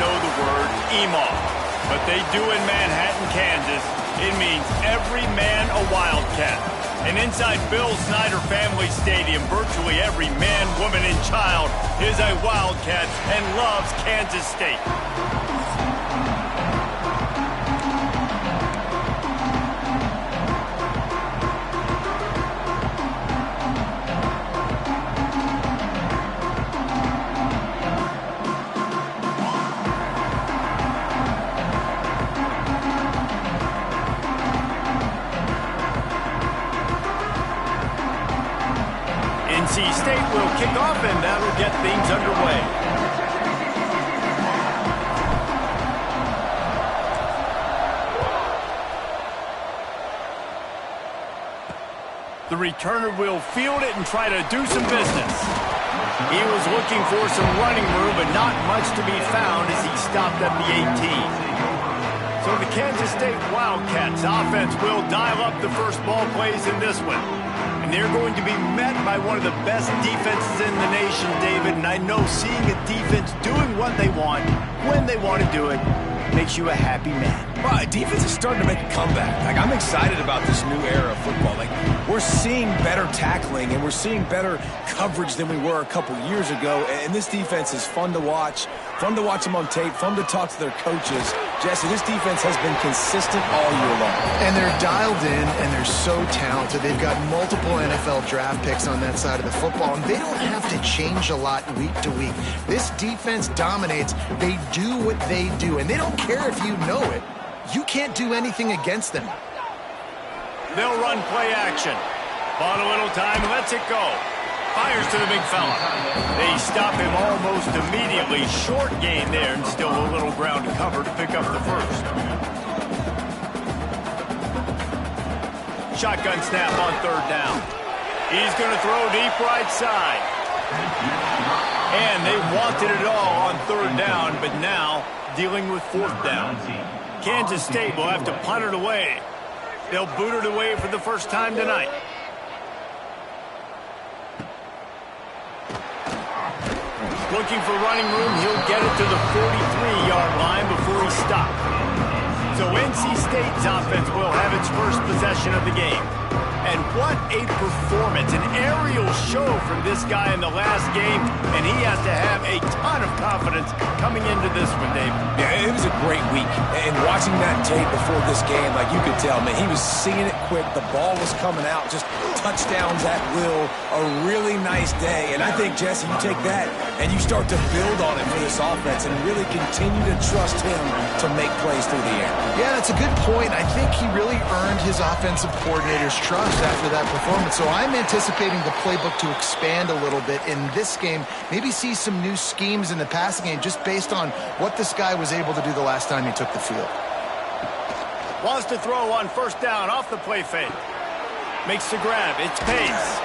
know the word EMAW, but they do in Manhattan, Kansas. It means every man a Wildcat. And inside Bill Snyder Family Stadium, virtually every man, woman, and child is a Wildcat and loves Kansas State. NC State will kick off, and that'll get things underway. The returner will field it and try to do some business. He was looking for some running room, but not much to be found as he stopped at the 18. So the Kansas State Wildcats offense will dial up the first ball plays in this one. And they're going to be met by one of the best defenses in the nation, David. And I know seeing a defense doing what they want, when they want to do it, makes you a happy man. Well, defense is starting to make a comeback. Like, I'm excited about this new era of football. Like, we're seeing better tackling and we're seeing better coverage than we were a couple years ago. And this defense is fun to watch them on tape, fun to talk to their coaches. Jesse, this defense has been consistent all year long. And they're dialed in and they're so talented. They've got multiple NFL draft picks on that side of the football, and they don't have to change a lot week to week. This defense dominates. They do what they do, and they don't care if you know it. You can't do anything against them. They'll run play action. Bought a little time, lets it go. Fires to the big fella. They stop him almost immediately. Short gain there, and still a little ground to cover to pick up the first. Shotgun snap on third down. He's going to throw deep right side. And they wanted it all on third down, but now dealing with fourth down. Kansas State will have to punt it away. They'll boot it away for the first time tonight. Looking for running room, he'll get it to the 43-yard line before he stopped. So NC State's offense will have its first possession of the game. And what a performance, an aerial show from this guy in the last game, and he has to have a ton of confidence coming into this one, Dave. Yeah, it was a great week. And watching that tape before this game, like you could tell, man, he was seeing it quick. The ball was coming out, just touchdowns at will. A really nice day. And I think, Jesse, you take that and you start to build on it for this offense and really continue to trust him to make plays through the air. Yeah, that's a good point. I think he really earned his offensive coordinator's trust after that performance. So I'm anticipating the playbook to expand a little bit in this game. Maybe see some new schemes in the passing game just based on what this guy was able to do the last time he took the field. Wants to throw on first down off the play fake. Makes the grab. It's Pace.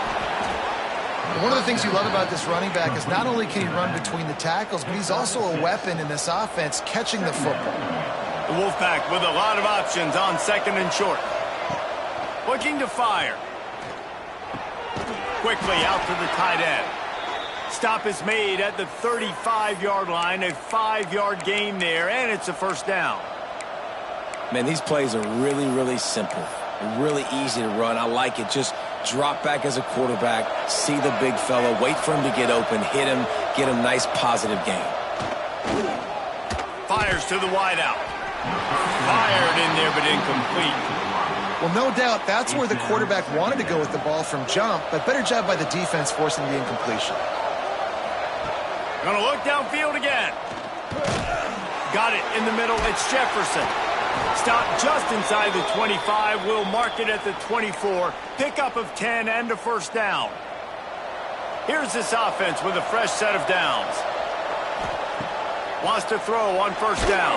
One of the things you love about this running back is not only can he run between the tackles, but he's also a weapon in this offense catching the football. The Wolfpack with a lot of options on second and short. Looking to fire. Quickly out to the tight end. Stop is made at the 35-yard line. A 5-yard gain there, and it's a first down. Man, these plays are really, really simple. Really easy to run. I like it. Just drop back as a quarterback, see the big fella, wait for him to get open, hit him, get a nice positive gain. Fires to the wideout. Fired in there, but incomplete. Well, no doubt that's where the quarterback wanted to go with the ball from jump, but better job by the defense forcing the incompletion. Gonna look downfield again. Got it in the middle. It's Jefferson. Stop just inside the 25. We'll mark it at the 24. Pickup of 10 and a first down. Here's this offense with a fresh set of downs. Wants to throw on first down.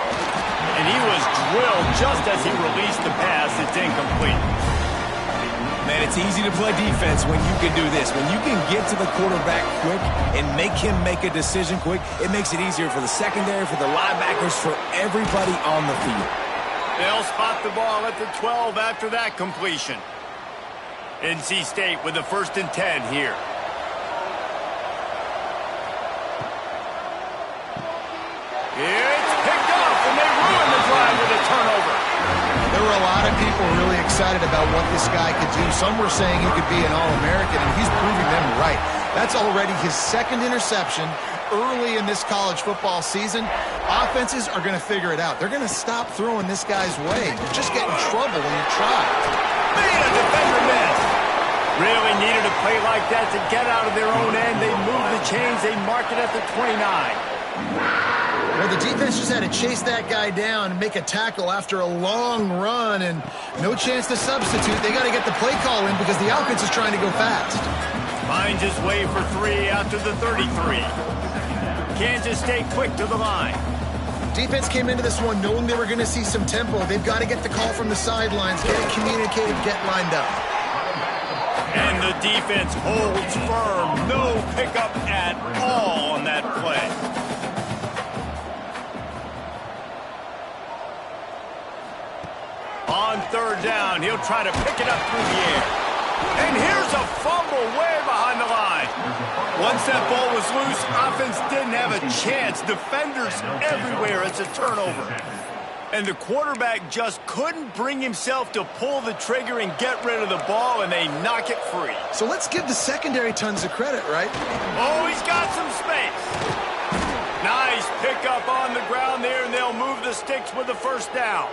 And he was drilled just as he released the pass. It's incomplete. Man, it's easy to play defense when you can do this. When you can get to the quarterback quick and make him make a decision quick, it makes it easier for the secondary, for the linebackers, for everybody on the field. They'll spot the ball at the 12 after that completion. NC State with the 1st and 10 here. It's were a lot of people really excited about what this guy could do. Some were saying he could be an All-American, and he's proving them right. That's already his second interception early in this college football season. Offenses are going to figure it out. They're going to stop throwing this guy's way. You just get in trouble when you try. Man, a defender missed. Really needed a play like that to get out of their own end. They move the chains. They mark it at the 29. Well, the defense just had to chase that guy down and make a tackle after a long run, and no chance to substitute. They got to get the play call in because the offense is trying to go fast. Finds his way for 3 after the 33. Kansas State quick to the line. Defense came into this one knowing they were going to see some tempo. They've got to get the call from the sidelines, get it communicated, get lined up. And the defense holds firm. No pickup at all on that play. On third down, he'll try to pick it up through the air. And here's a fumble way behind the line. Once that ball was loose, offense didn't have a chance. Defenders everywhere. It's a turnover. And the quarterback just couldn't bring himself to pull the trigger and get rid of the ball, and they knock it free. So let's give the secondary tons of credit, right? Oh, he's got some space. Nice pickup on the ground there, and they'll move the sticks with the first down.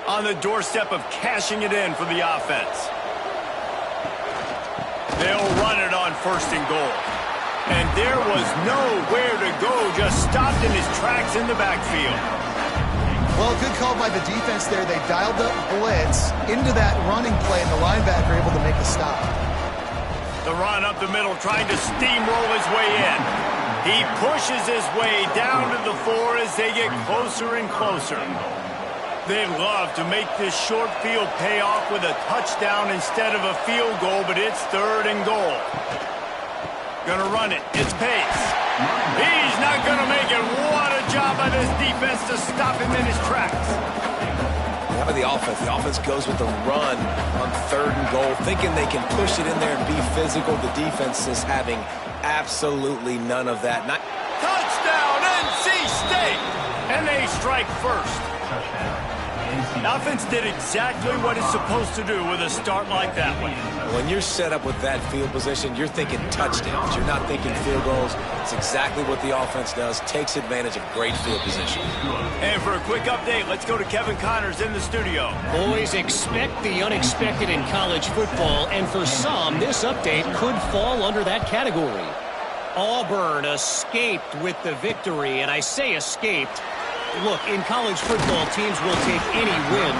On the doorstep of cashing it in for the offense. They'll run it on first and goal. And there was nowhere to go, just stopped in his tracks in the backfield. Well, good call by the defense there. They dialed up blitz into that running play, and the linebacker able to make a stop. The run up the middle, trying to steamroll his way in. He pushes his way down to the 4 as they get closer and closer. They love to make this short field pay off with a touchdown instead of a field goal, but it's third and goal. Gonna run it. It's Pace. He's not gonna make it. What a job by this defense to stop him in his tracks. How about the offense? The offense goes with the run on third and goal, thinking they can push it in there and be physical. The defense is having absolutely none of that. Touchdown, NC State! And they strike first. Offense did exactly what it's supposed to do with a start like that one. When you're set up with that field position, you're thinking touchdowns. You're not thinking field goals. It's exactly what the offense does. Takes advantage of great field position. And for a quick update, let's go to Kevin Connors in the studio. Boys, expect the unexpected in college football, and for some, this update could fall under that category. Auburn escaped with the victory, and I say escaped. Look, in college football, teams will take any win,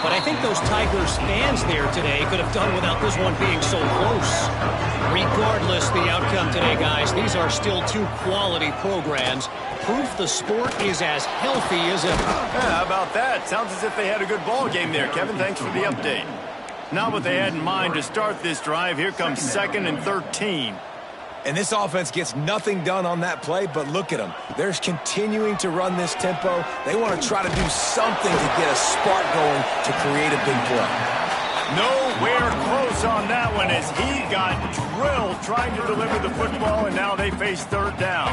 but I think those Tigers fans there today could have done without this one being so close. Regardless the outcome today, guys, these are still two quality programs. Proof the sport is as healthy as ever. Yeah, how about that? Sounds as if they had a good ball game there, Kevin. Thanks for the update. Not what they had in mind to start this drive. Here comes 2nd and 13. And this offense gets nothing done on that play, but look at them. They're continuing to run this tempo. They want to try to do something to get a spark going to create a big play. Nowhere close on that one as he got drilled trying to deliver the football, and now they face third down.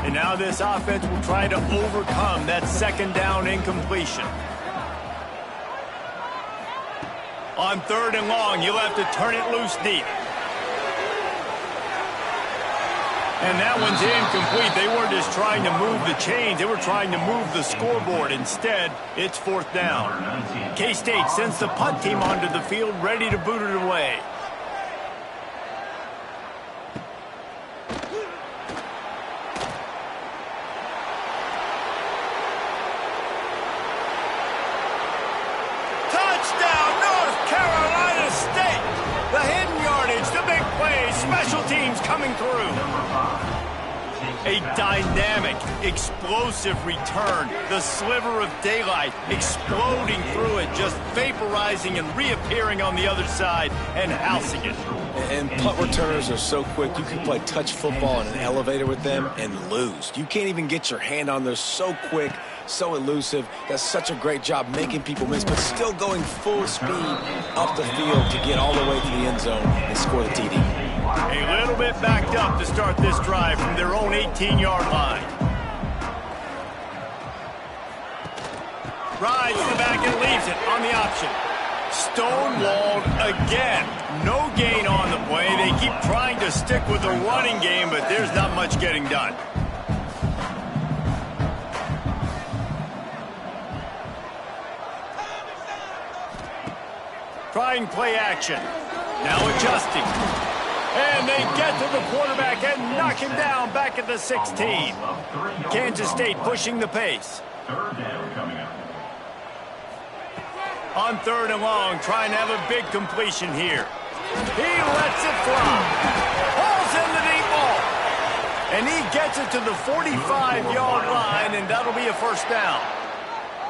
And now this offense will try to overcome that second down incompletion. On third and long, you'll have to turn it loose deep. And that one's incomplete. They weren't just trying to move the chains. They were trying to move the scoreboard. Instead, it's fourth down. K-State sends the punt team onto the field, ready to boot it away. Touchdown, North Carolina State! The hidden yardage, the big plays, special teams coming through. A dynamic, explosive return. The sliver of daylight exploding through it, just vaporizing and reappearing on the other side and housing it. And punt returners are so quick. You can play touch football in an elevator with them and lose. You can't even get your hand on them. So quick, so elusive. Does such a great job making people miss, but still going full speed up the field to get all the way to the end zone and score the TD. A little bit backed up to start this drive from their own 18-yard line. Rides to the back and leaves it on the option. Stonewalled again. No gain on the play. They keep trying to stick with the running game, but there's not much getting done. Trying play action. Now adjusting. And they get to the quarterback and knock him down back at the 16. Kansas State pushing the pace. Third down coming up. On 3rd and long, trying to have a big completion here. He lets it fly. Hauls in the deep ball. And he gets it to the 45-yard line, and that'll be a first down.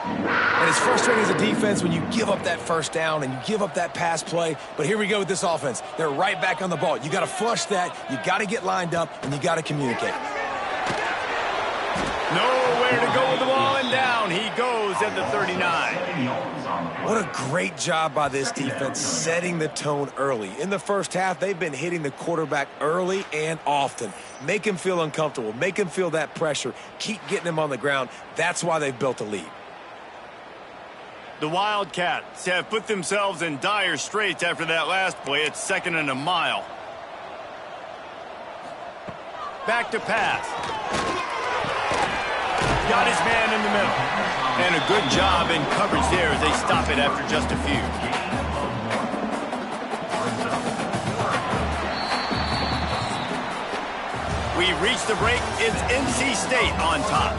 And it's frustrating as a defense when you give up that first down and you give up that pass play. But here we go with this offense. They're right back on the ball. You got to flush that. You got to get lined up, and you got to communicate. Nowhere to go with the ball, and down he goes at the 39. What a great job by this defense setting the tone early. In the first half, they've been hitting the quarterback early and often. Make him feel uncomfortable. Make him feel that pressure. Keep getting him on the ground. That's why they've built a lead. The Wildcats have put themselves in dire straits after that last play. It's 2nd and a mile. Back to pass. Got his man in the middle. And a good job in coverage there as they stop it after just a few. We reach the break. It's NC State on top.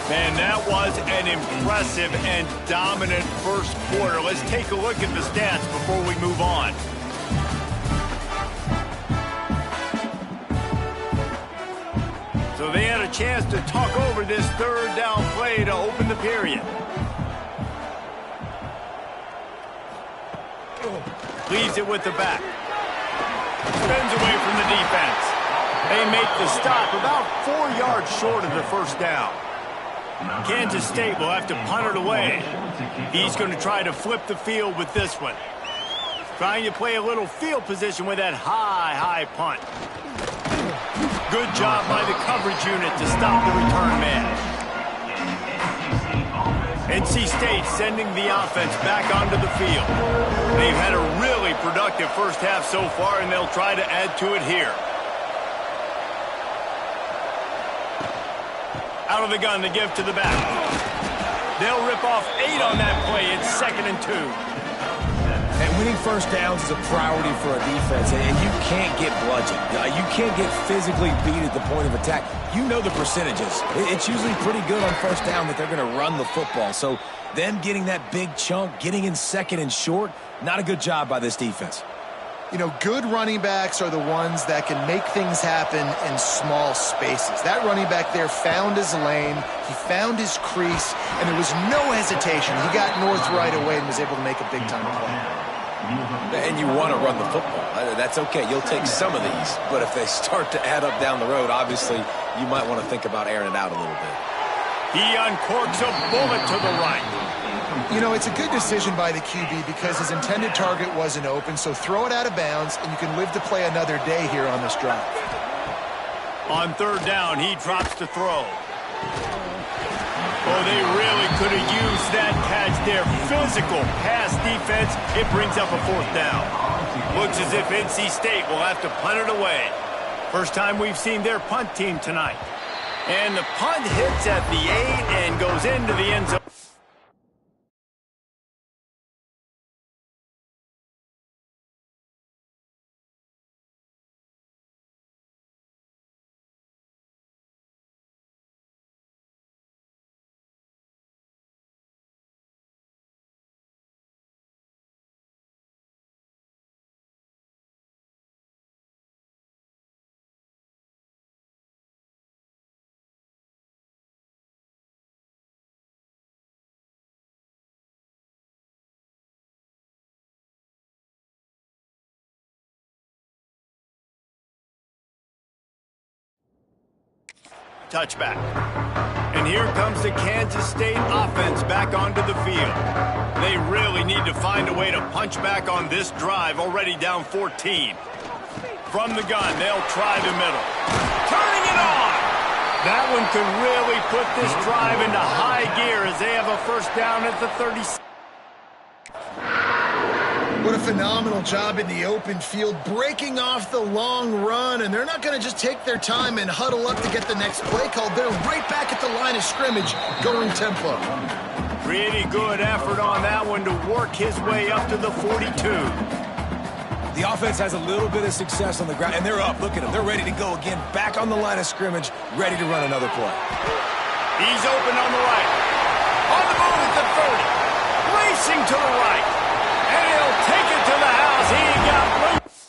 Man, that was an impressive and dominant first quarter. Let's take a look at the stats before we move on. So they had a chance to talk over this 3rd down play to open the period. Leaves it with the back. Spins away from the defense. They make the stop about 4 yards short of the first down. Kansas State will have to punt it away. He's going to try to flip the field with this one. Trying to play a little field position with that high punt. Good job by the coverage unit to stop the return man. NC State sending the offense back onto the field. They've had a really productive first half so far, and they'll try to add to it here. Out of the gun to give to the back. They'll rip off 8 on that play. It's 2nd and 2. And winning first downs is a priority for a defense, and you can't get bludgeoned. You can't get physically beat at the point of attack. You know the percentages. It's usually pretty good on first down that they're going to run the football. So them getting that big chunk, getting in 2nd and short, not a good job by this defense. You know, good running backs are the ones that can make things happen in small spaces. That running back there found his lane, he found his crease, and there was no hesitation. He got north right away and was able to make a big-time play. And you want to run the football. That's okay. You'll take some of these. But if they start to add up down the road, obviously, you might want to think about airing it out a little bit. He uncorks a bullet to the right. You know, it's a good decision by the QB because his intended target wasn't open, so throw it out of bounds, and you can live to play another day here on this drive. On 3rd down, he drops to throw. Oh, they really could have used that catch there. Physical pass defense. It brings up a 4th down. Looks as if NC State will have to punt it away. First time we've seen their punt team tonight. And the punt hits at the 8 and goes into the end zone. Touchback. And here comes the Kansas State offense back onto the field. They really need to find a way to punch back on this drive, already down 14. From the gun, they'll try the middle. Turning it on! That one could really put this drive into high gear as they have a first down at the 36. What a phenomenal job in the open field, breaking off the long run, and they're not going to just take their time and huddle up to get the next play called. They're right back at the line of scrimmage, going tempo. Pretty good effort on that one to work his way up to the 42. The offense has a little bit of success on the ground, and they're up. Look at them. They're ready to go again, back on the line of scrimmage, ready to run another play. He's open on the right. On the move at the 30. Racing to the right. And he'll take it to the house. He got loose.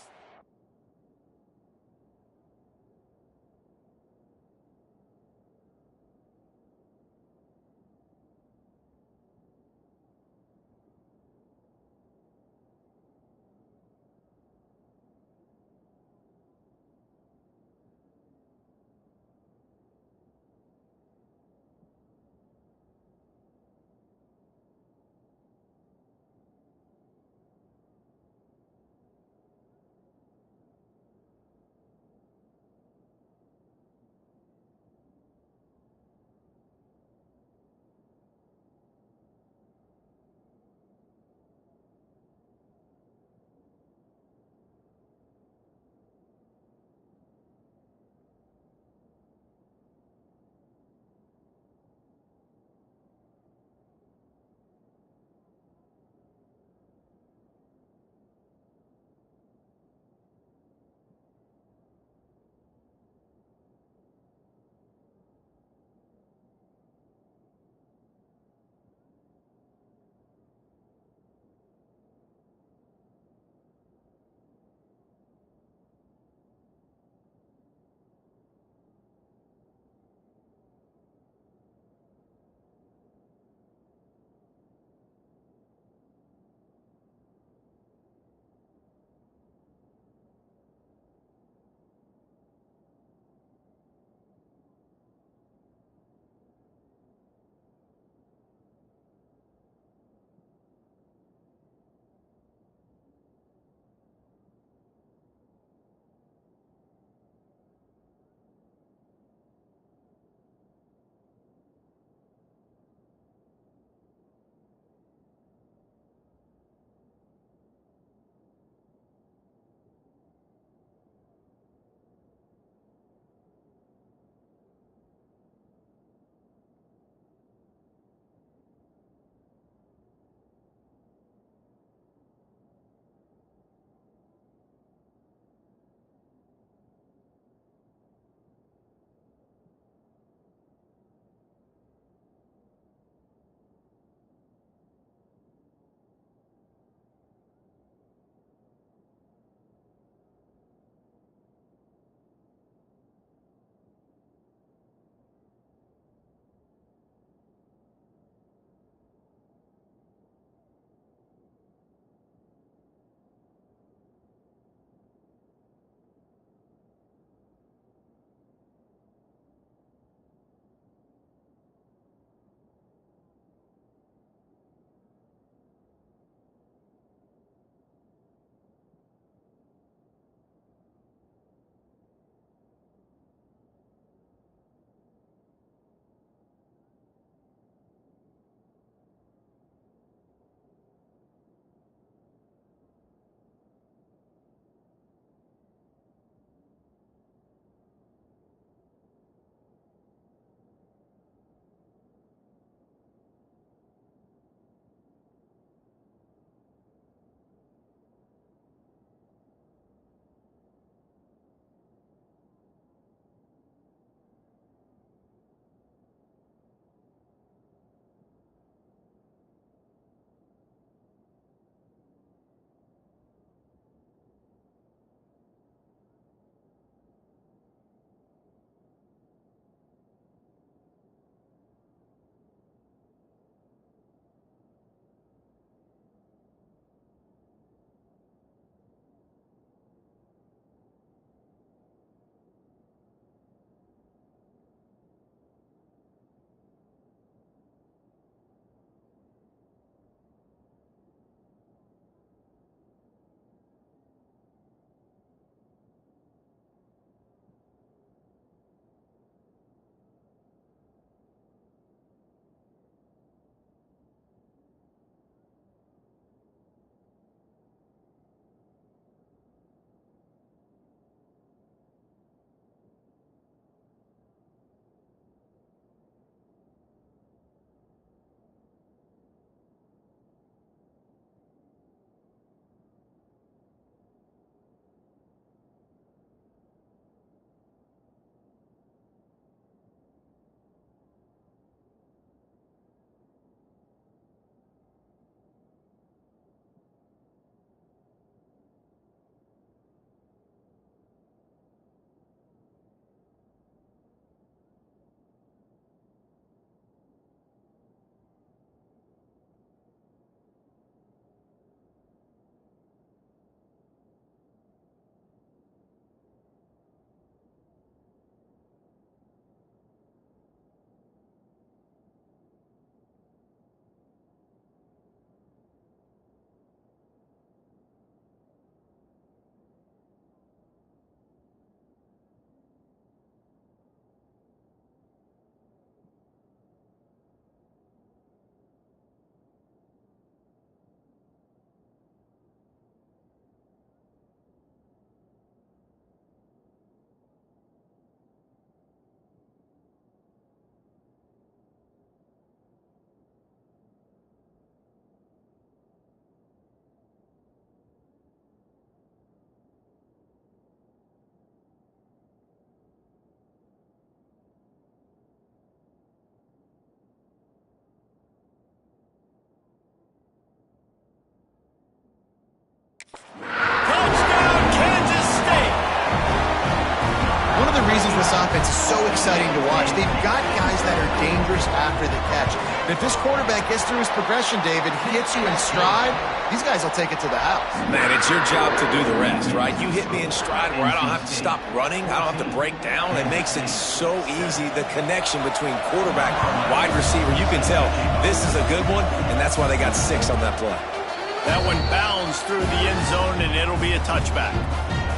this offense is so exciting to watch. They've got guys that are dangerous after the catch. And if this quarterback gets through his progression, David, he hits you in stride, these guys will take it to the house. Man, it's your job to do the rest, right? You hit me in stride where I don't have to stop running. I don't have to break down. It makes it so easy, the connection between quarterback and wide receiver. You can tell this is a good one, and that's why they got 6 on that play. That one bounds through the end zone, and it'll be a touchback.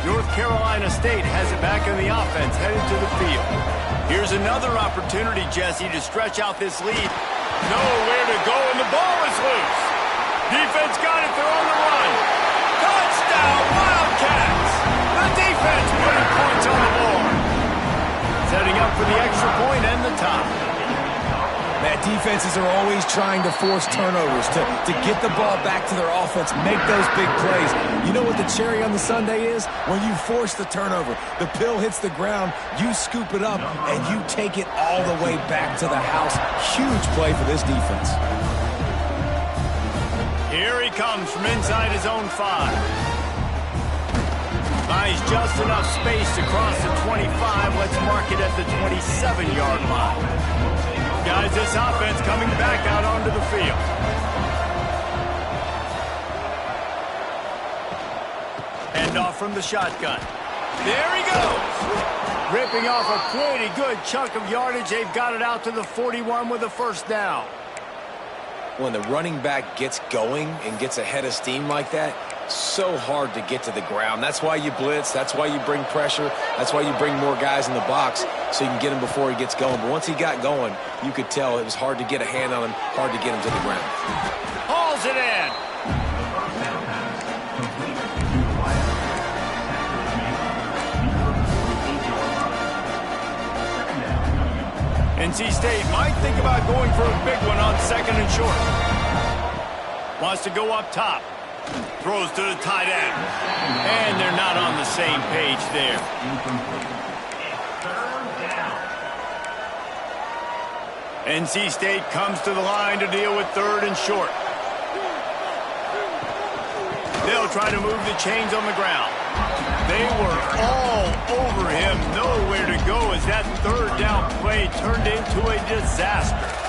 North Carolina State has it back in the offense, headed to the field. Here's another opportunity, Jesse, to stretch out this lead. Nowhere to go, and the ball is loose. Defense got it. They're on the run. Touchdown, Wildcats! The defense putting points on the board. Setting up for the extra point and the tie. Man, defenses are always trying to force turnovers, to get the ball back to their offense, make those big plays. You know what the cherry on the sundae is? When you force the turnover, the pill hits the ground, you scoop it up, and you take it all the way back to the house. Huge play for this defense. Here he comes from inside his own 5. Buys just enough space to cross the 25. Let's mark it at the 27-yard line. Guys, this offense coming back out onto the field. Hand off from the shotgun. There he goes. Ripping off a pretty good chunk of yardage. They've got it out to the 41 with a first down. When the running back gets going and gets ahead of steam like that, so hard to get to the ground. That's why you blitz. That's why you bring pressure. That's why you bring more guys in the box so you can get him before he gets going. But once he got going, you could tell it was hard to get a hand on him, hard to get him to the ground. Hauls it in. NC State might think about going for a big one on 2nd and short. Wants to go up top. Throws to the tight end. And they're not on the same page there. NC State comes to the line to deal with 3rd and short. They'll try to move the chains on the ground. They were all over him. Nowhere to go as that 3rd down play turned into a disaster.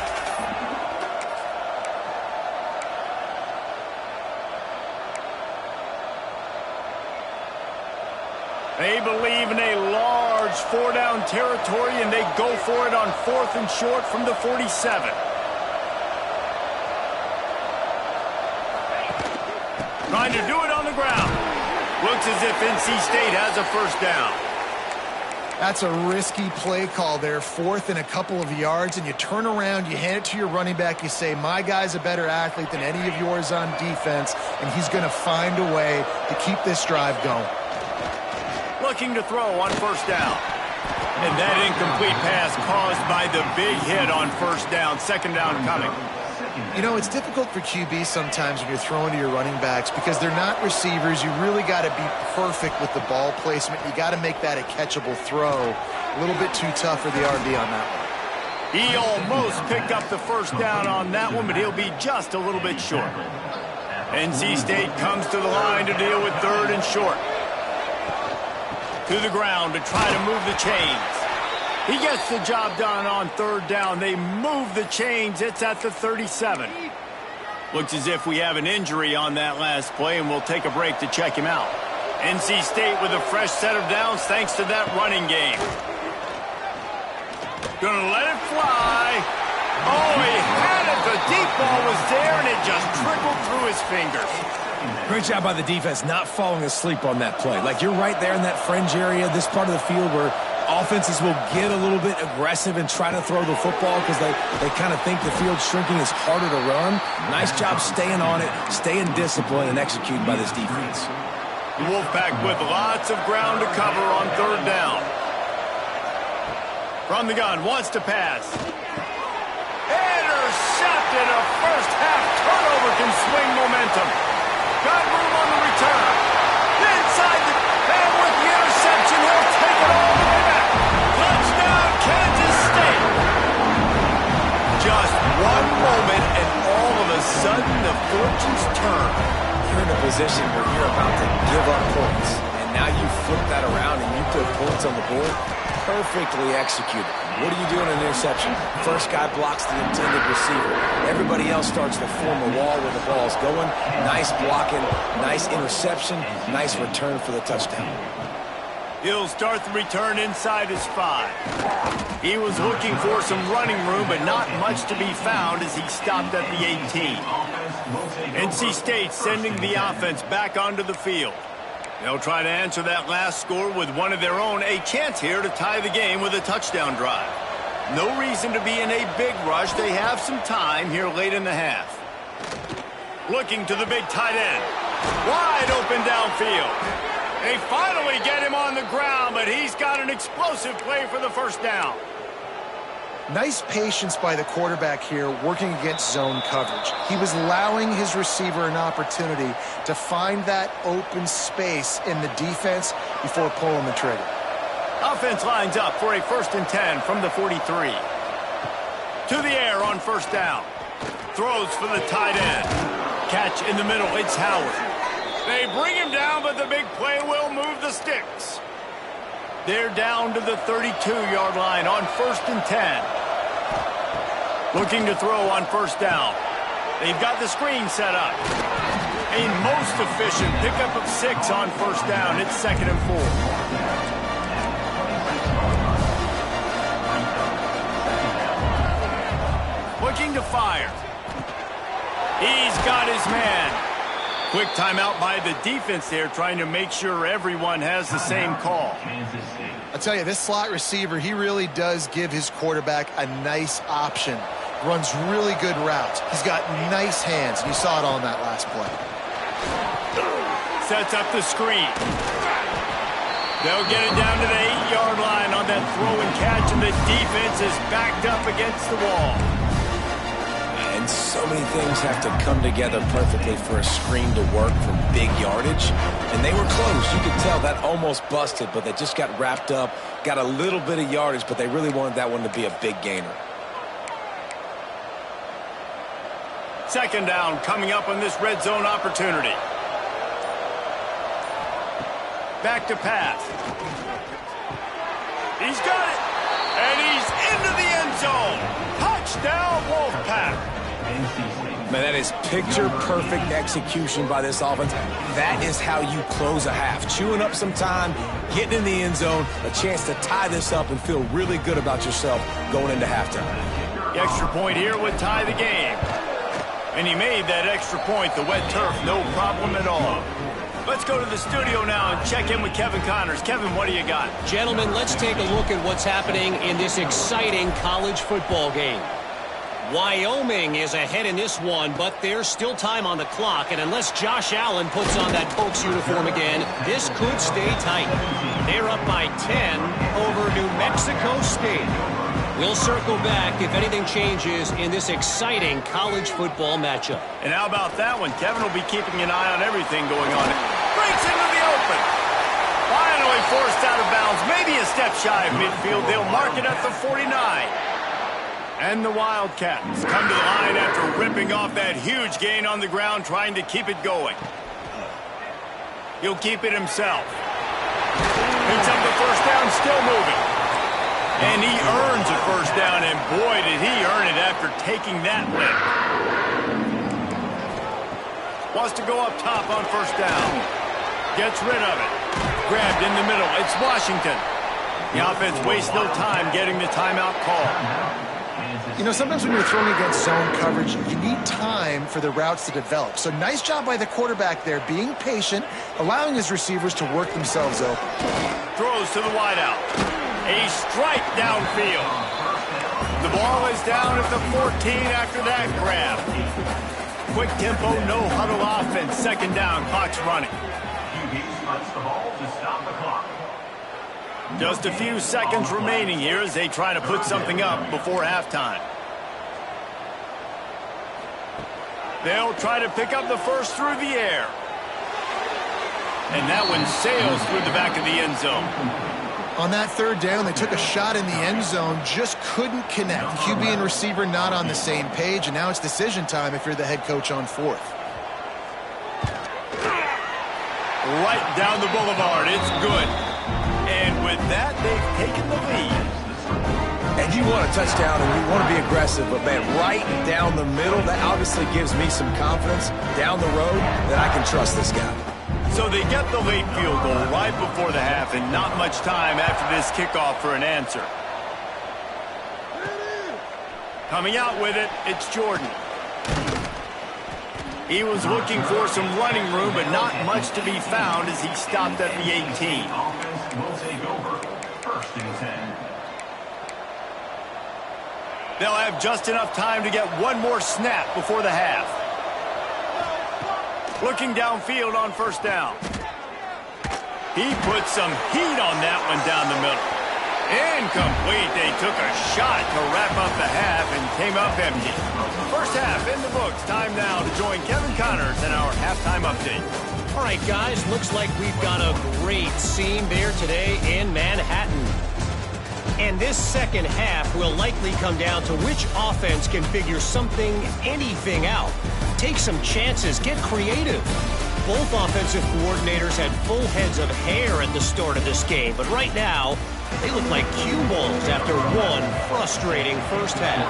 They believe in a large 4-down territory, and they go for it on 4th and short from the 47. Trying to do it on the ground. Looks as if NC State has a first down. That's a risky play call there, 4th and a couple of yards, and you turn around, you hand it to your running back, you say, my guy's a better athlete than any of yours on defense, and he's going to find a way to keep this drive going. Looking to throw on first down. And that incomplete pass caused by the big hit on first down. 2nd down coming. You know, it's difficult for QB sometimes when you're throwing to your running backs because they're not receivers. You really got to be perfect with the ball placement. You got to make that a catchable throw. A little bit too tough for the RB on that one. He almost picked up the first down on that one, but he'll be just a little bit short. NC State comes to the line to deal with 3rd and short. To the ground to try to move the chains. He gets the job done on 3rd down. They move the chains. It's at the 37. Looks as if we have an injury on that last play, and we'll take a break to check him out. NC State with a fresh set of downs thanks to that running game. Gonna let it fly. Oh, he had it. The deep ball was there, and it just trickled through his fingers. Great job by the defense not falling asleep on that play. Like, you're right there in that fringe area, this part of the field where offenses will get a little bit aggressive and try to throw the football because they kind of think the field's shrinking is harder to run. Nice job staying on it, staying disciplined, and executing by this defense. The Wolfpack with lots of ground to cover on 3rd down. From the gun, wants to pass. Intercepted. A first-half turnover can swing momentum. Got room on the return. Inside the man with the interception. He'll take it all the way back. Touchdown, Kansas State. Just one moment, and all of a sudden, the fortunes turn. You're in a position where you're about to give up points, and and now you flip that around and you put points on the board. Perfectly executed. What do you do in an interception? First guy blocks the intended receiver. Everybody else starts to form a wall where the ball's going. Nice blocking, nice interception, nice return for the touchdown. He'll start the return inside his 5. He was looking for some running room, but not much to be found as he stopped at the 18. NC State sending the offense back onto the field. They'll try to answer that last score with one of their own. A chance here to tie the game with a touchdown drive. No reason to be in a big rush. They have some time here late in the half. Looking to the big tight end. Wide open downfield. They finally get him on the ground, but he's got an explosive play for the first down. Nice patience by the quarterback here working against zone coverage. He was allowing his receiver an opportunity to find that open space in the defense before pulling the trigger. Offense lines up for a 1st and 10 from the 43. To the air on first down. Throws for the tight end. Catch in the middle. It's Howard. They bring him down, but the big play will move the sticks. They're down to the 32-yard line on 1st and 10. Looking to throw on first down. They've got the screen set up. A most efficient pickup of 6 on first down. It's 2nd and 4. Looking to fire. He's got his man. Quick timeout by the defense there, trying to make sure everyone has the same call. I'll tell you, this slot receiver, he really does give his quarterback a nice option. Runs really good routes. He's got nice hands, and you saw it all in that last play. Sets up the screen. They'll get it down to the 8-yard line on that throw and catch, and the defense is backed up against the wall. And so many things have to come together perfectly for a screen to work from big yardage. And they were close. You could tell that almost busted, but they just got wrapped up, got a little bit of yardage, but they really wanted that one to be a big gainer. 2nd down coming up on this red zone opportunity. Back to pass. He's got it. And he's into the end zone. Touchdown, Wolfpack. Man, that is picture-perfect execution by this offense. That is how you close a half. Chewing up some time, getting in the end zone, a chance to tie this up and feel really good about yourself going into halftime. The extra point here would tie the game. And he made that extra point, the wet turf, no problem at all. Let's go to the studio now and check in with Kevin Connors. Kevin, what do you got? Gentlemen, let's take a look at what's happening in this exciting college football game. Wyoming is ahead in this one, but there's still time on the clock, and unless Josh Allen puts on that Pokes uniform again, this could stay tight. They're up by 10 over New Mexico State. We'll circle back if anything changes in this exciting college football matchup. And how about that one? Kevin will be keeping an eye on everything going on. Breaks into the open. Finally forced out of bounds, maybe a step shy of midfield. They'll mark it at the 49. And the Wildcats come to the line after ripping off that huge gain on the ground, trying to keep it going. He'll keep it himself. Picks up the first down, still moving. And he earns a first down, and boy, did he earn it after taking that lick. Wants to go up top on first down. Gets rid of it. Grabbed in the middle. It's Washington. The offense wastes no time getting the timeout call. You know, sometimes when you're throwing against zone coverage, you need time for the routes to develop. So nice job by the quarterback there, being patient, allowing his receivers to work themselves open. Throws to the wideout. A strike downfield. The ball is down at the 14 after that grab. Quick tempo, no huddle offense. 2nd down, clock's running. Just a few seconds remaining here as they try to put something up before halftime. They'll try to pick up the first through the air. And that one sails through the back of the end zone. On that 3rd down, they took a shot in the end zone, just couldn't connect. QB and receiver not on the same page, and now it's decision time if you're the head coach on 4th. right down the boulevard. It's good. And with that, they've taken the lead. And you want a touchdown and you want to be aggressive, but, man, right down the middle, that obviously gives me some confidence down the road that I can trust this guy. So they get the late field goal right before the half and not much time after this kickoff for an answer. Coming out with it, it's Jordan. He was looking for some running room, but not much to be found as he stopped at the 18. Will take over. First and 10. They'll have just enough time to get one more snap before the half. Looking downfield on first down. He put some heat on that one down the middle. Incomplete. They took a shot to wrap up the half and came up empty. First half in the books. Time now to join Kevin Connors in our halftime update. All right, guys, looks like we've got a great scene there today in Manhattan. And this second half will likely come down to which offense can figure something, anything out. Take some chances, get creative. Both offensive coordinators had full heads of hair at the start of this game, but right now, they look like cue balls after one frustrating first half.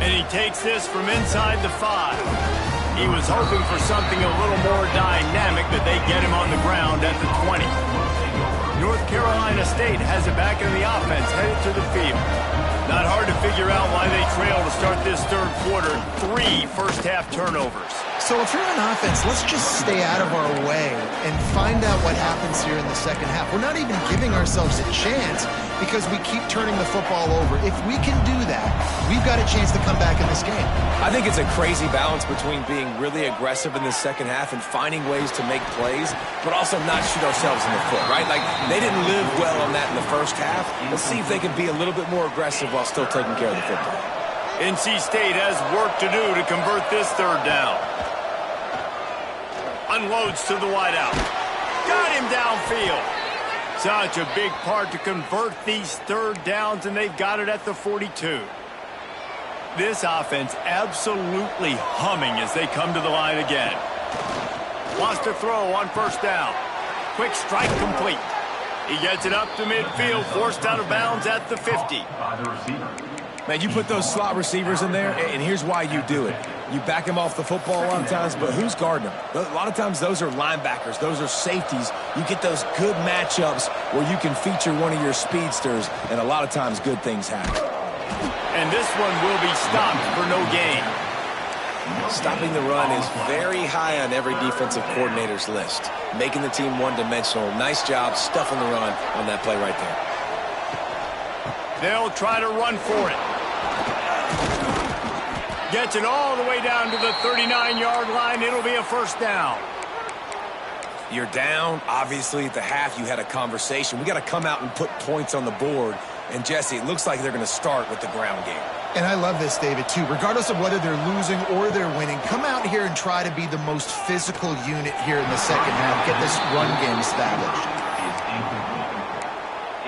And he takes this from inside the 5. He was hoping for something a little more dynamic, but they get him on the ground at the 20. North Carolina State has it back in the offense, headed to the field. Not hard to figure out why they trail to start this third quarter. 3 first-half turnovers. So if you're on offense, let's just stay out of our way and find out what happens here in the second half. We're not even giving ourselves a chance because we keep turning the football over. If we can do that, we've got a chance to come back in this game. I think it's a crazy balance between being really aggressive in the second half and finding ways to make plays, but also not shoot ourselves in the foot, right? Like, they didn't live well on that in the first half. Let's see if they can be a little bit more aggressive while still taking care of the football. NC State has work to do to convert this third down. Unloads to the wideout. Got him downfield. Such a big part to convert these third downs, and they've got it at the 42. This offense absolutely humming as they come to the line again. Wants to throw on first down. Quick strike complete. He gets it up to midfield, forced out of bounds at the 50. By the receiver. Man, you put those slot receivers in there, and here's why you do it. You back them off the football a lot of times, but who's guarding them? A lot of times those are linebackers. Those are safeties. You get those good matchups where you can feature one of your speedsters, and a lot of times good things happen. And this one will be stopped for no gain. Stopping the run is very high on every defensive coordinator's list. Making the team one-dimensional. Nice job stuffing the run on that play right there. They'll try to run for it. Gets it all the way down to the 39-yard line. It'll be a first down. You're down. Obviously, at the half, you had a conversation. We got to come out and put points on the board. And, Jesse, it looks like they're going to start with the ground game. And I love this, David, too. Regardless of whether they're losing or they're winning, come out here and try to be the most physical unit here in the second half. Get this run game established.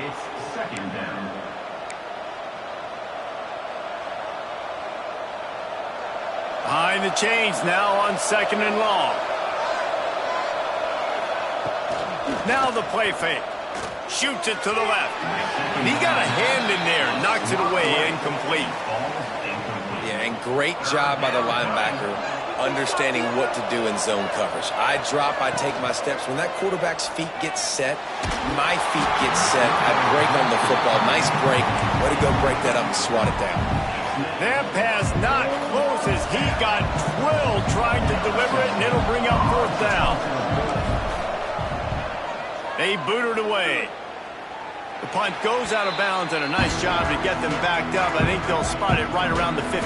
It's second down. Behind the chains now on second and long. Now the play fake. Shoots it to the left. And he got a hand in there. Knocks it away. Incomplete. Yeah, and great job by the linebacker understanding what to do in zone coverage. I drop, I take my steps. When that quarterback's feet get set, my feet get set. I break on the football. Nice break. Way to go break that up and swat it down. That pass not close as he got drilled trying to deliver it, and it'll bring up fourth down. They boot it away. The punt goes out of bounds, and a nice job to get them backed up. I think they'll spot it right around the 15.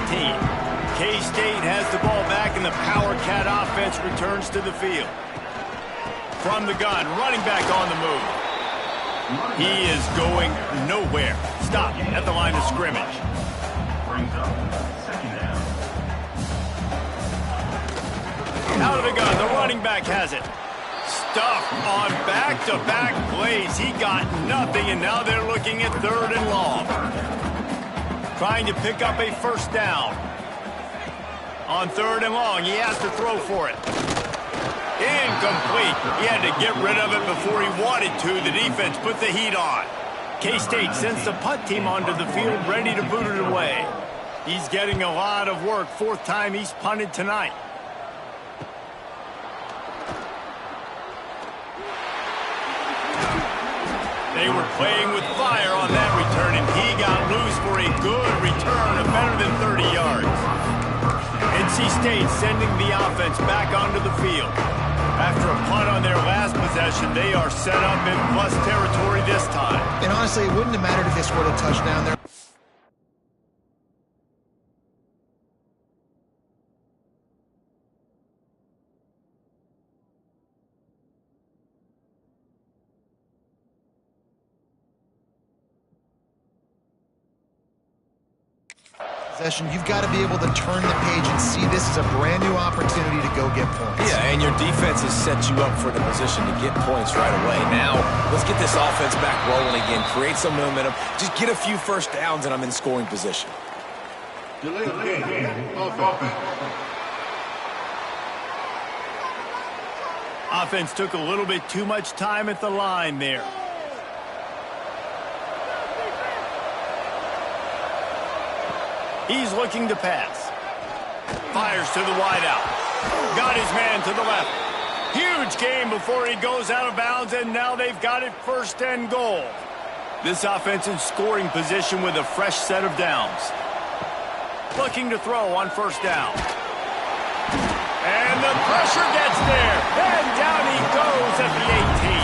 K-State has the ball back, and the Power Cat offense returns to the field. From the gun, running back on the move. He is going nowhere. Stop at the line of scrimmage. Brings up second down. Out of the gun, the running back has it. Stuff on back-to-back plays. He got nothing, and now they're looking at third and long. Trying to pick up a first down. On 3rd and long, he has to throw for it. Incomplete. He had to get rid of it before he wanted to. The defense put the heat on. K-State sends the punt team onto the field, ready to boot it away. He's getting a lot of work. 4th time he's punted tonight. They were playing with fire on that return, and he got loose for a good return of better than 30 yards. NC State sending the offense back onto the field. After a punt on their last possession, they are set up in plus territory this time. And honestly, it wouldn't have mattered if they scored a touchdown there. You've got to be able to turn the page and see this as a brand new opportunity to go get points. Yeah, and your defense has set you up for the position to get points right away. Now, let's get this offense back rolling again, create some momentum, just get a few first downs, and I'm in scoring position. Offense took a little bit too much time at the line there. He's looking to pass. Fires to the wideout. Got his man to the left. Huge gain before he goes out of bounds, and now they've got it 1st and goal. This offense in scoring position with a fresh set of downs. Looking to throw on 1st down. And the pressure gets there. And down he goes at the 18.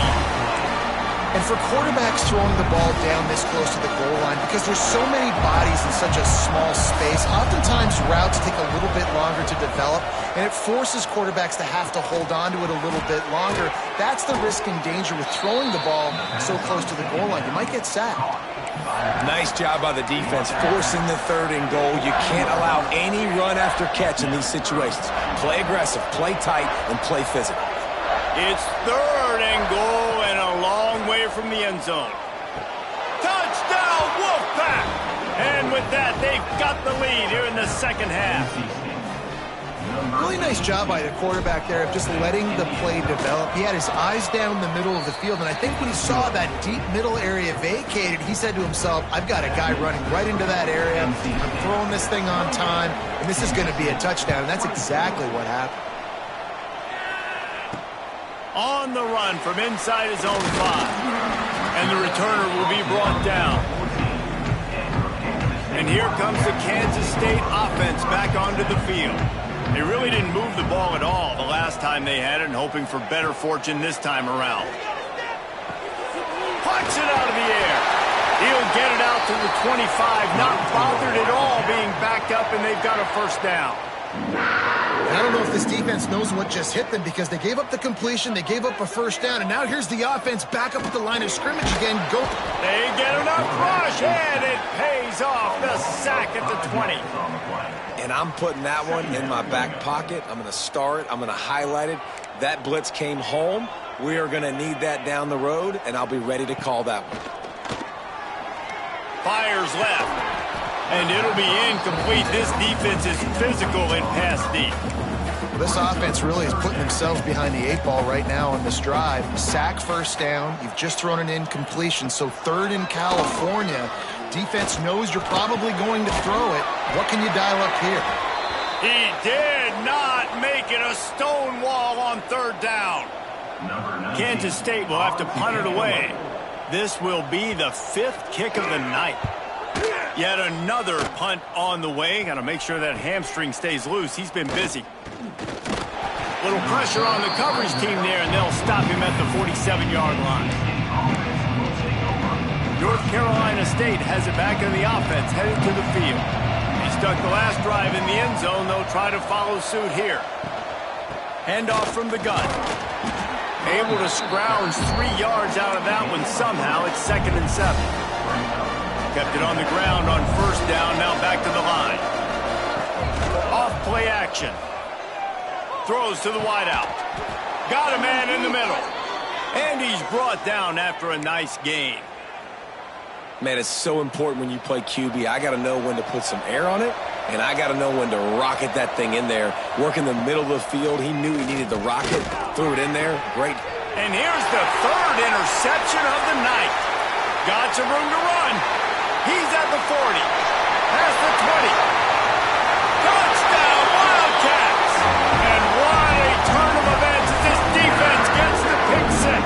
And for quarterbacks throwing the ball down this close to the goal line, because there's so many bodies in such a small space, oftentimes routes take a little bit longer to develop, and it forces quarterbacks to have to hold on to it a little bit longer. That's the risk and danger with throwing the ball so close to the goal line. You might get sacked. Nice job by the defense, forcing the 3rd and goal. You can't allow any run after catch in these situations. Play aggressive, play tight, and play physical. It's 3rd and goal and a long way from the end zone. Touchdown, Wolfpack! And with that, they've got the lead here in the 2nd half. Really nice job by the quarterback there of just letting the play develop. He had his eyes down the middle of the field, and I think when he saw that deep middle area vacated, he said to himself, I've got a guy running right into that area. I'm throwing this thing on time, and this is going to be a touchdown, and that's exactly what happened. On the run from inside his own 5. And the returner will be brought down. And here comes the Kansas State offense back onto the field. They really didn't move the ball at all the last time they had it, and hoping for better fortune this time around. Punch it out of the air. He'll get it out to the 25, not bothered at all being backed up, and they've got a 1st down. I don't know if this defense knows what just hit them, because they gave up the completion, they gave up a 1st down, and now here's the offense back up at the line of scrimmage again. Go. They get enough rush, and it pays off. The sack at the 20. And I'm putting that one in my back pocket. I'm going to star it. I'm going to highlight it. That blitz came home. We are going to need that down the road, and I'll be ready to call that one. Fires left. And it'll be incomplete. This defense is physical and pass deep. Well, this offense really is putting themselves behind the 8 ball right now on this drive. Sack, 1st down. You've just thrown an incompletion. So 3rd in California. Defense knows you're probably going to throw it. What can you dial up here? He did not make it a stone wall on 3rd down. Kansas State will have to punt it away. This will be the 5th kick of the night. Yet another punt on the way. Got to make sure that hamstring stays loose. He's been busy. Little pressure on the coverage team there, and they'll stop him at the 47-yard line. North Carolina State has it back in the offense, headed to the field. He stuck the last drive in the end zone. They'll try to follow suit here. Handoff from the gun. Able to scrounge 3 yards out of that one somehow. It's 2nd and 7. Kept it on the ground on 1st down, now back to the line. Off play action. Throws to the wideout. Got a man in the middle. And he's brought down after a nice gain. Man, it's so important when you play QB. I got to know when to put some air on it And I got to know when to rocket that thing in there. Work in the middle of the field. He knew he needed the rocket. Threw it in there. Great. And here's the third interception of the night. Got some room to run. He's at the 40. Past the 20. Touchdown, Wildcats! And what a turn of events as this defense gets the pick six.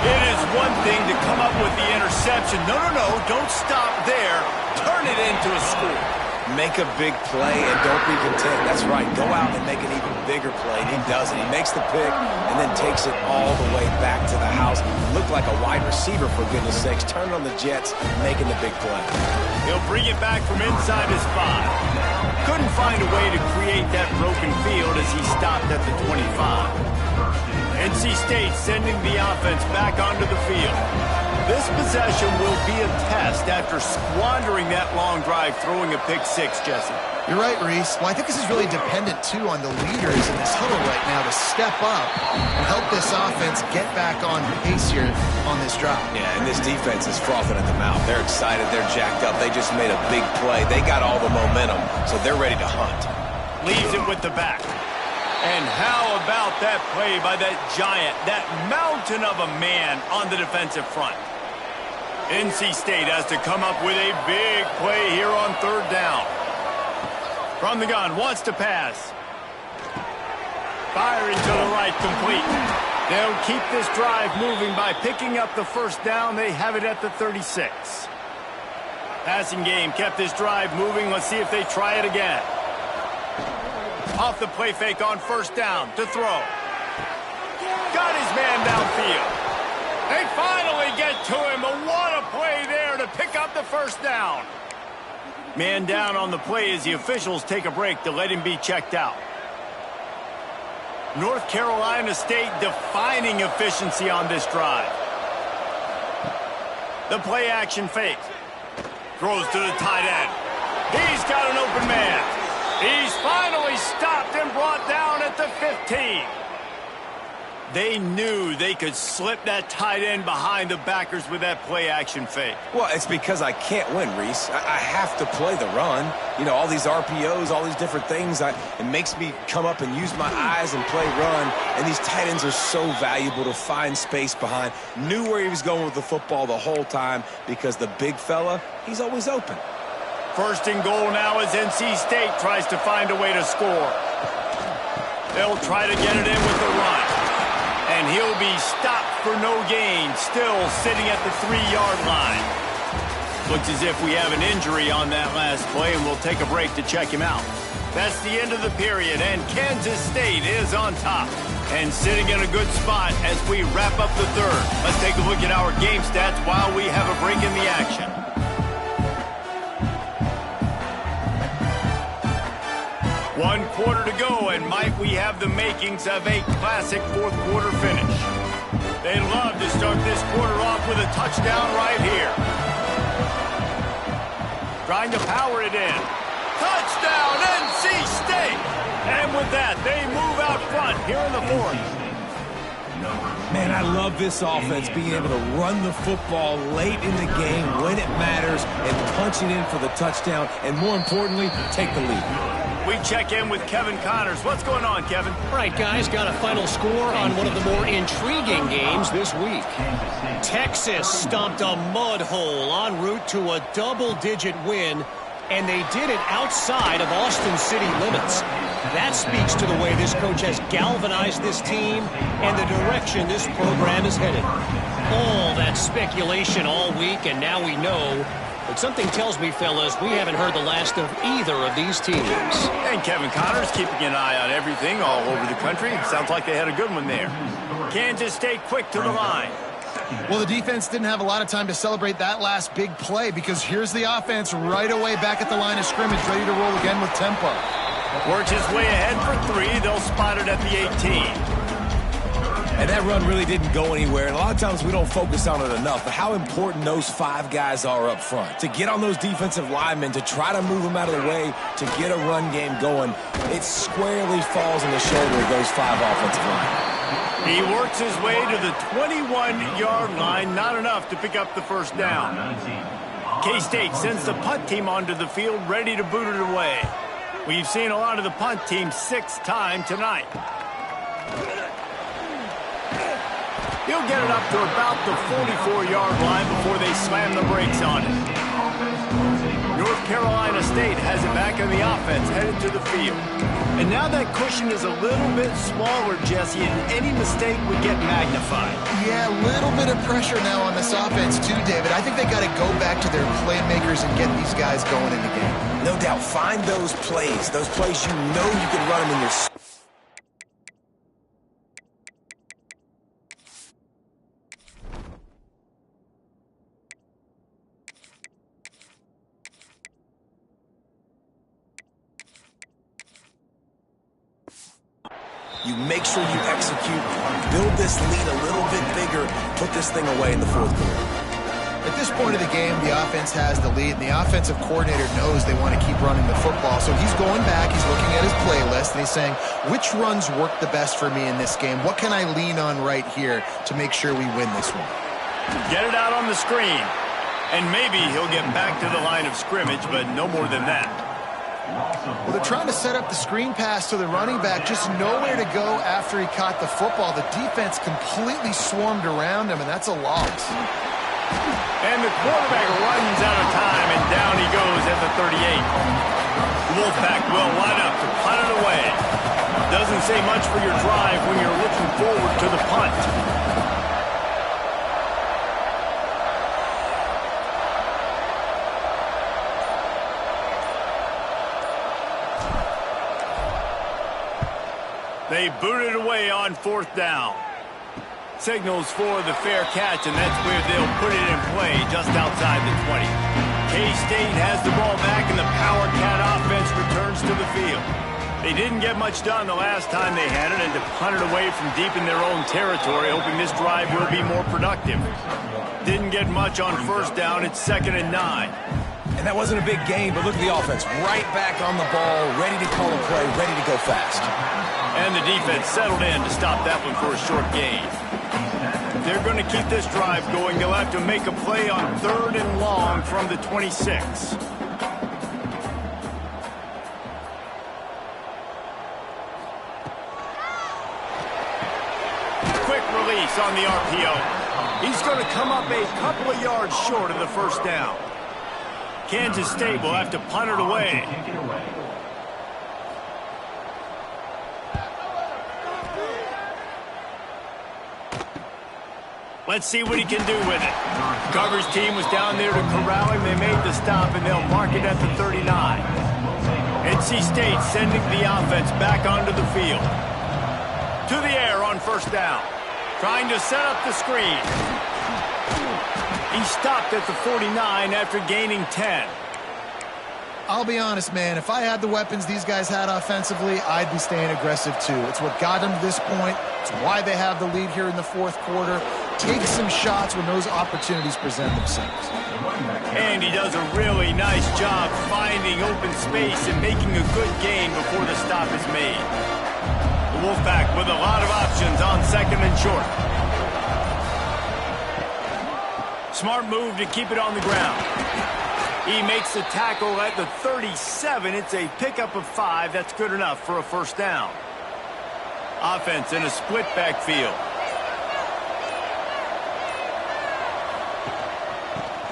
It is one thing to come up with the interception. No, don't stop there. Turn it into a score. Make a big play and don't be content. That's right. Go out and make an even bigger play. And he does it. He makes the pick and then takes it all the way back to the house. Looked like a wide receiver, for goodness sakes. Turn on the Jets, making the big play. He'll bring it back from inside his 5. Couldn't find a way to create that broken field as he stopped at the 25. NC State sending the offense back onto the field. This possession will be a test after squandering that long drive, throwing a pick six, Jesse. You're right, Reese. Well, I think this is really dependent, too, on the leaders in this huddle right now to step up and help this offense get back on pace here on this drive. Yeah, and this defense is frothing at the mouth. They're excited. They're jacked up. They just made a big play. They got all the momentum, so they're ready to hunt. Leaves it with the back. And how about that play by that giant, that mountain of a man on the defensive front? NC State has to come up with a big play here on third down. From the gun, wants to pass. Firing to the right, complete. They'll keep this drive moving by picking up the first down. They have it at the 36. Passing game kept this drive moving. Let's see if they try it again. Off the play fake on first down to throw. Got his man downfield. They finally get to him, but what a play there to pick up the first down. Man down on the play as the officials take a break to let him be checked out. North Carolina State defining efficiency on this drive. The play action fake. Throws to the tight end. He's got an open man. He's finally stopped and brought down at the 15. They knew they could slip that tight end behind the backers with that play action fake. Well, it's because I can't win, Reese. I have to play the run. You know, all these RPOs, all these different things. It makes me come up and use my eyes and play run. And these tight ends are so valuable to find space behind. Knew where he was going with the football the whole time because the big fella, he's always open. First and goal now as NC State tries to find a way to score. They'll try to get it in with the run. And he'll be stopped for no gain, still sitting at the 3-yard line. Looks as if we have an injury on that last play, and we'll take a break to check him out. That's the end of the period, and Kansas State is on top and sitting in a good spot as we wrap up the third. Let's take a look at our game stats while we have a break in the action. 1 quarter to go, and might we have the makings of a classic fourth quarter finish. They'd love to start this quarter off with a touchdown right here. Trying to power it in. Touchdown, NC State! And with that, they move out front here in the fourth. Man, I love this offense, being able to run the football late in the game when it matters and punch it in for the touchdown, and more importantly, take the lead. We check in with Kevin Connors. What's going on, Kevin? All right, guys, got a final score on one of the more intriguing games this week. Texas stomped a mud hole en route to a double-digit win, and they did it outside of Austin city limits. That speaks to the way this coach has galvanized this team and the direction this program is headed. All that speculation all week, and now we know. But something tells me, fellas, we haven't heard the last of either of these teams. And Kevin Connors keeping an eye on everything all over the country. Sounds like they had a good one there. Kansas State quick to the line. Well, the defense didn't have a lot of time to celebrate that last big play because here's the offense right away back at the line of scrimmage, ready to roll again with tempo. Works his way ahead for 3. They'll spot it at the 18. And that run really didn't go anywhere. And a lot of times we don't focus on it enough. But how important those 5 guys are up front. To get on those defensive linemen, to try to move them out of the way, to get a run game going, it squarely falls on the shoulder of those 5 offensive linemen. He works his way to the 21-yard line. Not enough to pick up the first down. K-State sends the punt team onto the field, ready to boot it away. We've seen a lot of the punt team 6 times tonight. He'll get it up to about the 44-yard line before they slam the brakes on it. North Carolina State has it back on the offense, headed to the field. And now that cushion is a little bit smaller, Jesse, and any mistake would get magnified. Yeah, a little bit of pressure now on this offense too, David. I think they got to go back to their playmakers and get these guys going in the game. No doubt. Find those plays you know you can run them in your... You make sure you execute, build this lead a little bit bigger, put this thing away in the fourth quarter. At this point of the game, the offense has the lead, and the offensive coordinator knows they want to keep running the football. So he's going back, he's looking at his playlist, and he's saying, which runs work the best for me in this game? What can I lean on right here to make sure we win this one? Get it out on the screen. And maybe he'll get back to the line of scrimmage, but no more than that. Well, they're trying to set up the screen pass to the running back, just nowhere to go after he caught the football. The defense completely swarmed around him, and that's a loss. And the quarterback runs out of time, and down he goes at the 38. Wolfpack will line up to punt it away. Doesn't say much for your drive when you're looking forward to the punt. They boot it away on 4th down. Signals for the fair catch, and that's where they'll put it in play just outside the 20. K-State has the ball back, and the Power Cat offense returns to the field. They didn't get much done the last time they had it, and to punt it away from deep in their own territory, hoping this drive will be more productive. Didn't get much on 1st down. It's 2nd and 9. And that wasn't a big gain, but look at the offense. Right back on the ball, ready to call a play, ready to go fast. And the defense settled in to stop that one for a short gain. They're going to keep this drive going. They'll have to make a play on 3rd and long from the 26. Quick release on the RPO. He's going to come up a couple of yards short of the 1st down. Kansas State will have to punt it away. Let's see what he can do with it. Coverage team was down there to corral him. They made the stop, and they'll mark it at the 39. NC State sending the offense back onto the field. To the air on 1st down. Trying to set up the screen. He stopped at the 49 after gaining 10. I'll be honest, man, if I had the weapons these guys had offensively, I'd be staying aggressive too. It's what got them to this point. It's why they have the lead here in the 4th quarter. Take some shots when those opportunities present themselves. And he does a really nice job finding open space and making a good gain before the stop is made. The Wolfpack with a lot of options on 2nd and short. Smart move to keep it on the ground. He makes the tackle at the 37. It's a pickup of 5. That's good enough for a 1st down. Offense in a split backfield.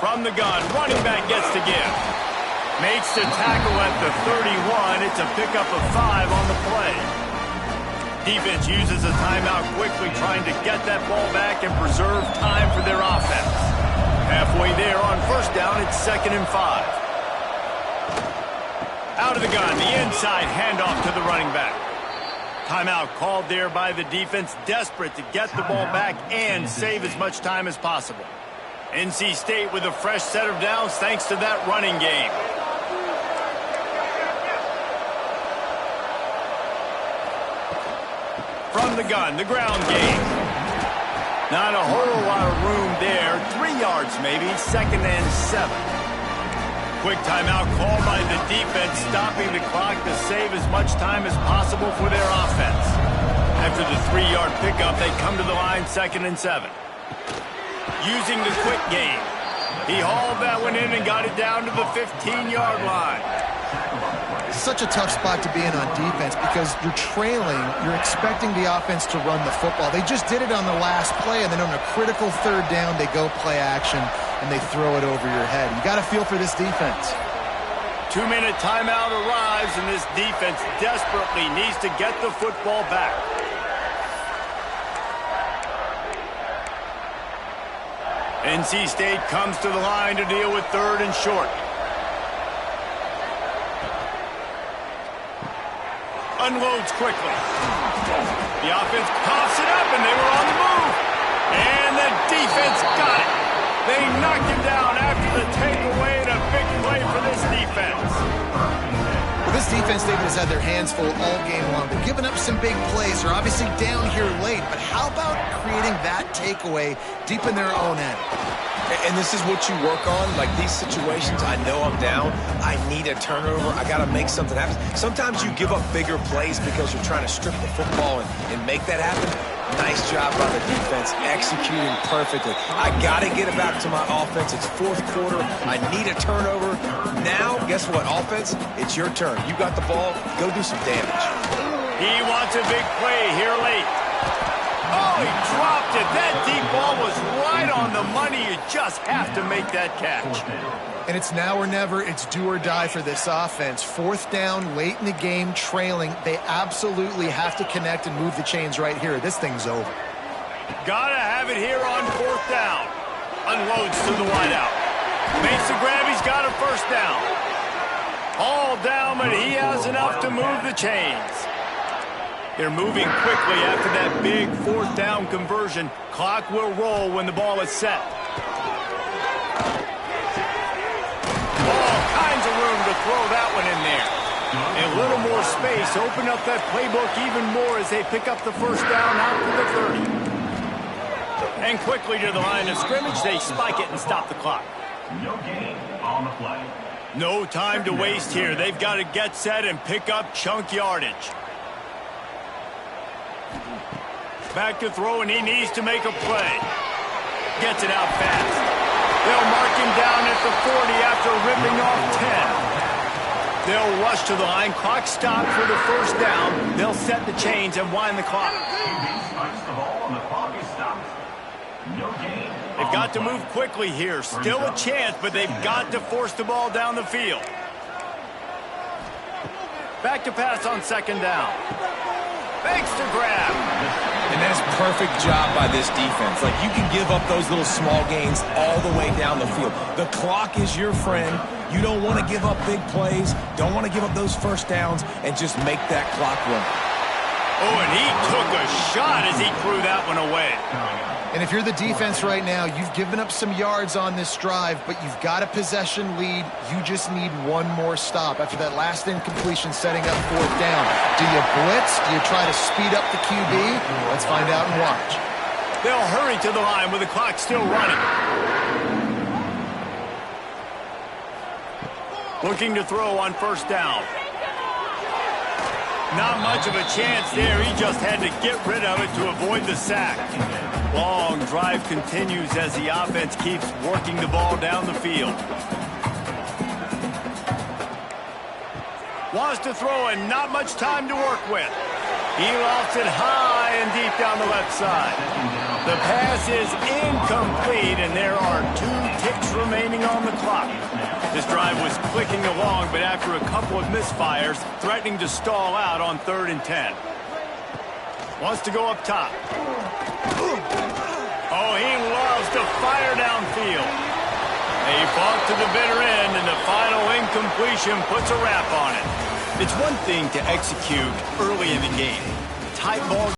From the gun, running back gets to give. Makes the tackle at the 31. It's a pickup of 5 on the play. Defense uses a timeout quickly, trying to get that ball back and preserve time for their offense. Halfway there on 1st down, it's 2nd and 5. Out of the gun, the inside handoff to the running back. Timeout called there by the defense, desperate to get the ball back and save as much time as possible. NC State with a fresh set of downs thanks to that running game. From the gun, the ground game. Not a whole lot of room there. 3 yards maybe, 2nd and 7. Quick timeout called by the defense, stopping the clock to save as much time as possible for their offense. After the 3-yard pickup, they come to the line 2nd and 7. Using the quick game. He hauled that one in and got it down to the 15-yard line. Such a tough spot to be in on defense because you're trailing, you're expecting the offense to run the football. They just did it on the last play, and then on a critical third down, they go play action, and they throw it over your head. You got to feel for this defense. 2-minute timeout arrives, and this defense desperately needs to get the football back. NC State comes to the line to deal with 3rd and short. Unloads quickly. The offense coughs it up, and they were on the move. And the defense got it. They knocked him down after the takeaway, and a big play for this defense. Well, this defense, David, has had their hands full all game long. They're giving up some big plays. They're obviously down here late, but how about creating that takeaway deep in their own end? And this is what you work on. Like these situations, I know I'm down. I need a turnover. I got to make something happen. Sometimes you give up bigger plays because you're trying to strip the football and make that happen. Nice job by the defense, executing perfectly. I got to get it back to my offense. It's 4th quarter. I need a turnover. Now, guess what, offense? It's your turn. You got the ball. Go do some damage. He wants a big play here late. Oh, he dropped it. That deep ball was right on the money. You just have to make that catch. And it's now or never. It's do or die for this offense. 4th down, late in the game, trailing. They absolutely have to connect and move the chains right here. This thing's over. Gotta have it here on 4th down. Unloads to the wideout. Makes the grab. He's got a 1st down. All down, but he has enough to move the chains. They're moving quickly after that big 4th down conversion. Clock will roll when the ball is set. All kinds of room to throw that one in there. A little more space. Open up that playbook even more as they pick up the 1st down out to the 30. And quickly to the line of scrimmage, they spike it and stop the clock. No gain on the play. No time to waste here. They've got to get set and pick up chunk yardage. Back to throw, and he needs to make a play. Gets it out fast. They'll mark him down at the 40 after ripping off 10. They'll rush to the line. Clock stopped for the 1st down. They'll set the chains and wind the clock. QB spikes the ball, and the clock is stopped. No gain. They've got to move quickly here. Still a chance, but they've got to force the ball down the field. Back to pass on 2nd down. Fakes to grab. And that's perfect job by this defense. Like, you can give up those little small gains all the way down the field. The clock is your friend. You don't want to give up big plays. Don't want to give up those 1st downs and just make that clock run. Oh, and he took a shot as he threw that one away. And if you're the defense right now, you've given up some yards on this drive, but you've got a possession lead. You just need one more stop after that last incompletion setting up 4th down. Do you blitz? Do you try to speed up the QB? Let's find out and watch. They'll hurry to the line with the clock still running. Looking to throw on 1st down. Not much of a chance there. He just had to get rid of it to avoid the sack. Long drive continues as the offense keeps working the ball down the field. Wants to throw and not much time to work with. He lofts it high and deep down the left side. The pass is incomplete, and there are 2 ticks remaining on the clock. This drive was clicking along, but after a couple of misfires, threatening to stall out on 3rd and 10. Wants to go up top. Oh, he loves to fire downfield. He fought to the bitter end, and the final incompletion puts a wrap on it. It's one thing to execute early in the game. Tight ball